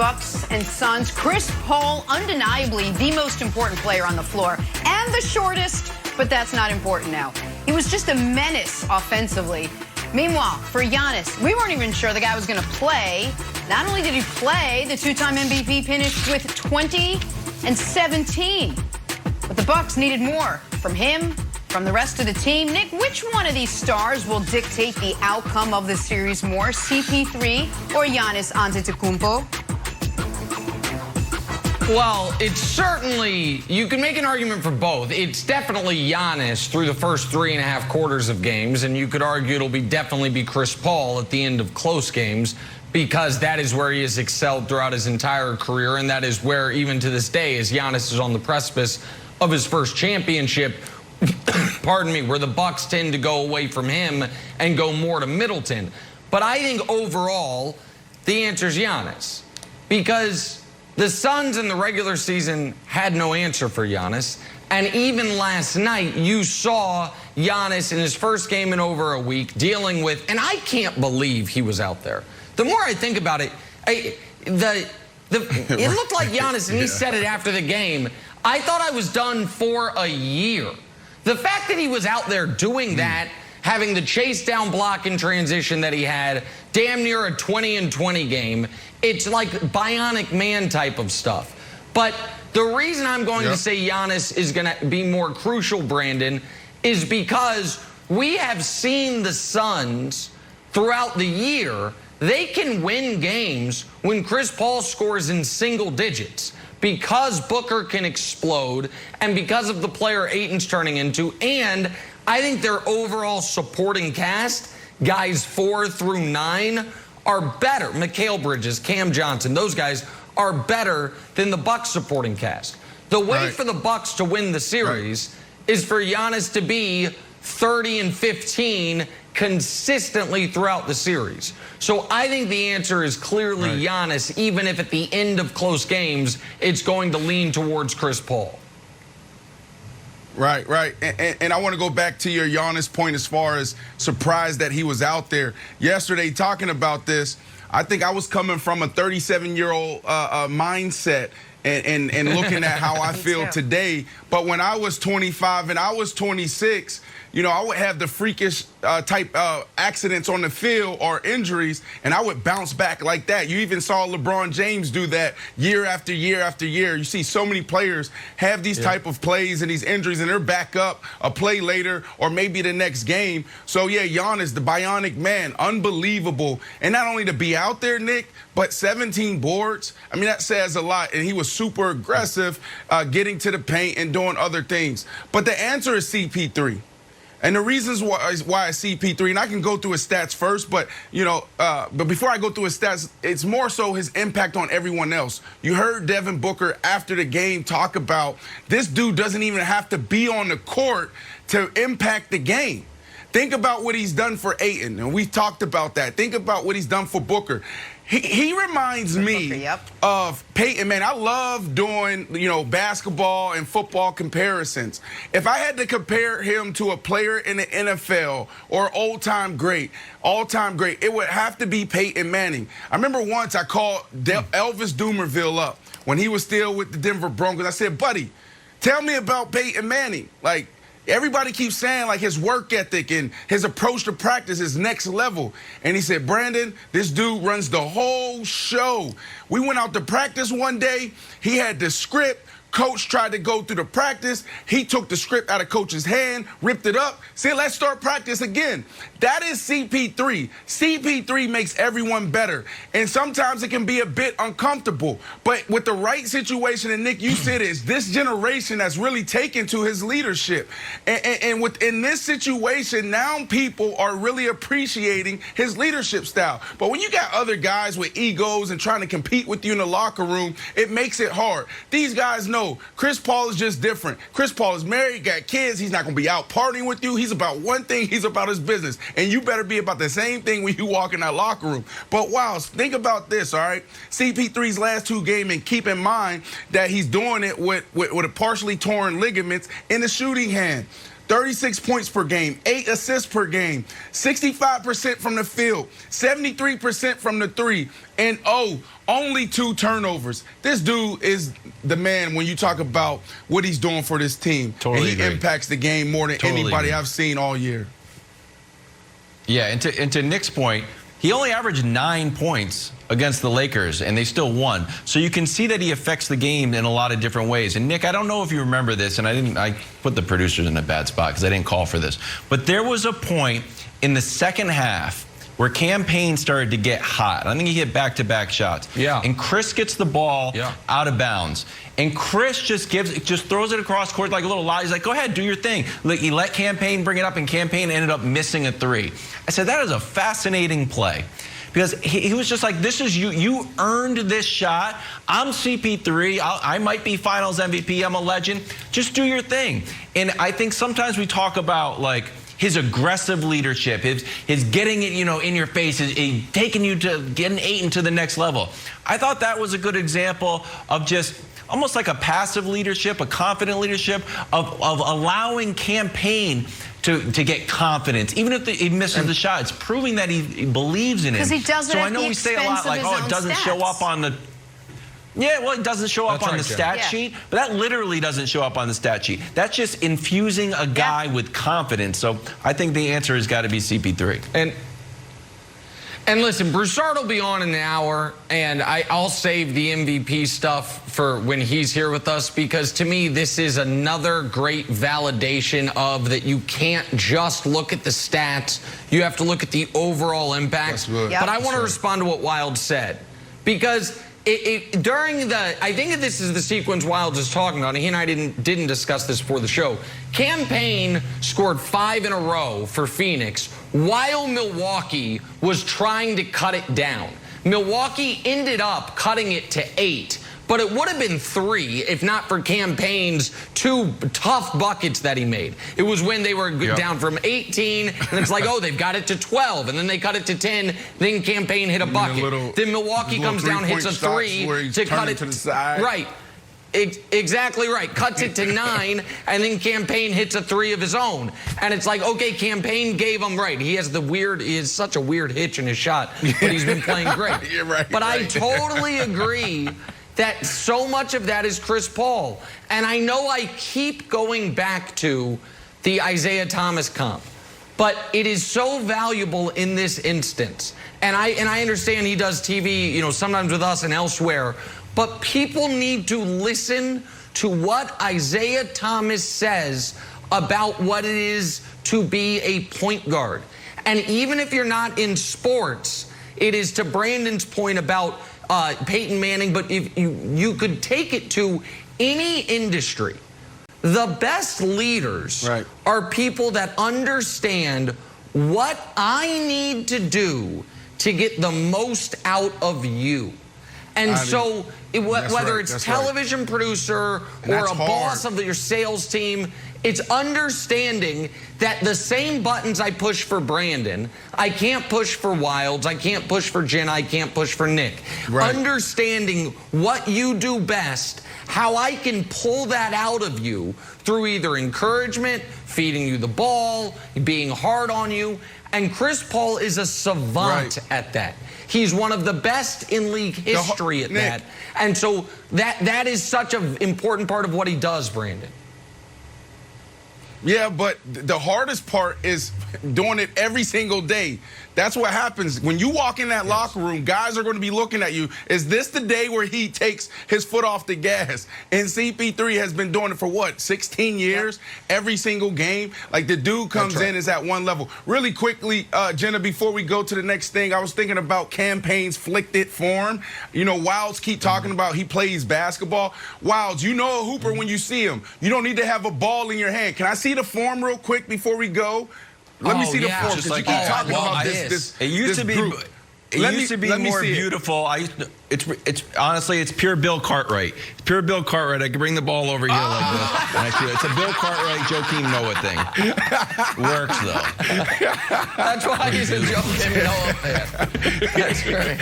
Bucks and Suns. Chris Paul, undeniably the most important player on the floor and the shortest, but that's not important now. He was just a menace offensively. Meanwhile, for Giannis, we weren't even sure the guy was going to play. Not only did he play, the two-time MVP finished with 20 and 17. But the Bucks needed more from him, from the rest of the team. Nick, which one of these stars will dictate the outcome of the series more, CP3 or Giannis Antetokounmpo? Well, it's certainly, you can make an argument for both. It's definitely Giannis through the first 3.5 quarters of games, and you could argue it'll definitely be Chris Paul at the end of close games, because that is where he has excelled throughout his entire career, and that is where, even to this day, as Giannis is on the precipice of his first championship, pardon me, where the Bucks tend to go away from him and go more to Middleton. But I think overall, the answer is Giannis, because the Suns in the regular season had no answer for Giannis. And even last night, you saw Giannis in his first game in over a week dealing with, and I can't believe he was out there. The more I think about it, it looked like Giannis, and he said it after the game, I thought I was done for a year. The fact that he was out there doing that, having the chase down block in transition that he had, damn near a 20 and 20 game, it's like bionic man type of stuff. But the reason I'm going to say Giannis is going to be more crucial, Brandon, is because we have seen the Suns throughout the year. They can win games when Chris Paul scores in single digits, because Booker can explode and because of the player Ayton's turning into. And I think their overall supporting cast, guys 4 through 9, are better. Mikal Bridges, Cam Johnson, those guys are better than the Bucks supporting cast. The way for the Bucks to win the series is for Giannis to be 30 and 15 consistently throughout the series. So I think the answer is clearly Giannis, even if at the end of close games, it's going to lean towards Chris Paul. Right. And I want to go back to your Giannis point as far as surprised that he was out there. Yesterday, talking about this, I think I was coming from a 37-year-old mindset and looking at how I feel today. But when I was 25 and I was 26, you know, I would have the freakish type accidents on the field or injuries, and I would bounce back like that. You even saw LeBron James do that year after year after year. You see so many players have these type of plays and these injuries, and they're back up a play later or maybe the next game. So, yeah, Giannis, the bionic man, unbelievable. And not only to be out there, Nick, but 17 boards. I mean, that says a lot. And he was super aggressive, getting to the paint and doing other things. But the answer is CP3. And the reasons why I CP3, and I can go through his stats first, but, you know, but before I go through his stats, it's more so his impact on everyone else. You heard Devin Booker after the game talk about this dude doesn't even have to be on the court to impact the game. Think about what he's done for Ayton, and we talked about that. Think about what he's done for Booker. He reminds me of Peyton, man. I love doing, you know, basketball and football comparisons. If I had to compare him to a player in the NFL or all-time great, it would have to be Peyton Manning. I remember once I called Elvis Dumervil up when he was still with the Denver Broncos. I said, buddy, tell me about Peyton Manning. Like, everybody keeps saying, like, his work ethic and his approach to practice is next level. And he said, Brandon, this dude runs the whole show. We went out to practice one day. He had the script. Coach tried to go through the practice. He took the script out of coach's hand, ripped it up, said, let's start practice again. That is CP3. CP3 makes everyone better. And sometimes it can be a bit uncomfortable. But with the right situation, and Nick, you said it's this generation that's really taken to his leadership. And within this situation, now people are really appreciating his leadership style. But when you got other guys with egos and trying to compete with you in the locker room, it makes it hard. These guys know Chris Paul is just different. Chris Paul is married, got kids. He's not going to be out partying with you. He's about one thing. He's about his business. And you better be about the same thing when you walk in that locker room. But wow, think about this, all right? CP3's last 2 games, and keep in mind that he's doing it with a partially torn ligaments in the shooting hand. 36 points per game, 8 assists per game, 65% from the field, 73% from the three, and only 2 turnovers. This dude is the man when you talk about what he's doing for this team. Totally and he agree. impacts the game more than anybody I've seen all year. Yeah, and to Nick's point, he only averaged 9 points against the Lakers, and they still won. So you can see that he affects the game in a lot of different ways. And Nick, I don't know if you remember this, and I put the producers in a bad spot because I didn't call for this. But there was a point in the second half where Cam Payne started to get hot. I think he hit back-to-back shots. Yeah. And Chris gets the ball out of bounds. And Chris just throws it across court like a little lie. He's like, go ahead, do your thing. He let Cam Payne bring it up, and Cam Payne ended up missing a 3. I said, that is a fascinating play. Because he was just like, this is you. You earned this shot. I'm CP3. I might be finals MVP. I'm a legend. Just do your thing. And I think sometimes we talk about, like, his aggressive leadership, his getting it, in your face, his taking you to getting Ayton to the next level. I thought that was a good example of just almost like a passive leadership, a confident leadership of allowing Cam Payne to get confidence, even if he misses the shot. It's proving that he believes in it. Because he does it so at I know the we say a expense lot like, of his oh, own it doesn't show stats. up on the. Yeah, well, it doesn't show up on the stat sheet, but that literally doesn't show up on the stat sheet. That's just infusing a guy with confidence. So I think the answer has got to be CP3. And listen, Broussard will be on in an hour, and I'll save the MVP stuff for when he's here with us, because to me, this is another great validation of that you can't just look at the stats. You have to look at the overall impact. But I want to respond to what Wild said, because during the, I think this is the sequence Wild is talking about. He and I didn't discuss this before the show. Cam Payne scored 5 in a row for Phoenix while Milwaukee was trying to cut it down. Milwaukee ended up cutting it to 8. But it would have been 3 if not for Cam Payne's 2 tough buckets that he made. It was when they were down from 18, and it's like, oh, they've got it to 12, and then they cut it to 10, then Cam Payne hit a bucket. Then Milwaukee comes down, hits a 3 to cut it to the side. Right. Exactly right. Cuts it to 9, and then Cam Payne hits a 3 of his own. And it's like, okay, Cam Payne gave him right. He has such a weird hitch in his shot, but he's been playing great. You're right, but I totally agree that so much of that is Chris Paul. And I know I keep going back to the Isaiah Thomas comp, but it is so valuable in this instance. And I understand he does TV, sometimes with us and elsewhere, but people need to listen to what Isaiah Thomas says about what it is to be a point guard. And even if you're not in sports, it is to Brandon's point about Peyton Manning, but if you could take it to any industry. The best leaders are people that understand what I need to do to get the most out of you. And so whether it's television producer or a boss of your sales team, it's understanding that the same buttons I push for Brandon, I can't push for Wilds, I can't push for Jen, I can't push for Nick. Understanding what you do best, how I can pull that out of you through either encouragement, feeding you the ball, being hard on you. And Chris Paul is a savant at that. He's one of the best in league history at that. And so that is such an important part of what he does, Brandon. Yeah, but the hardest part is doing it every single day. That's what happens. When you walk in that locker room, guys are going to be looking at you. Is this the day where he takes his foot off the gas? And CP3 has been doing it for, what, 16 years? Every single game? Like, the dude comes in, is at one level. Really quickly, Jenna, before we go to the next thing, I was thinking about Cam Payne's flicked-it form. Wilds keep talking about he plays basketball. Wilds, you know a hooper when you see him. You don't need to have a ball in your hand. Can I see the form real quick before we go? Let me see the form, because you keep talking about this. It used to be. It used to be more beautiful. It's honestly, it's pure Bill Cartwright. It's pure Bill Cartwright. I can bring the ball over here like this. And actually, it's a Bill Cartwright, Joakim Noah thing. Works though. That's why he's a Joakim Noah fan. That's great.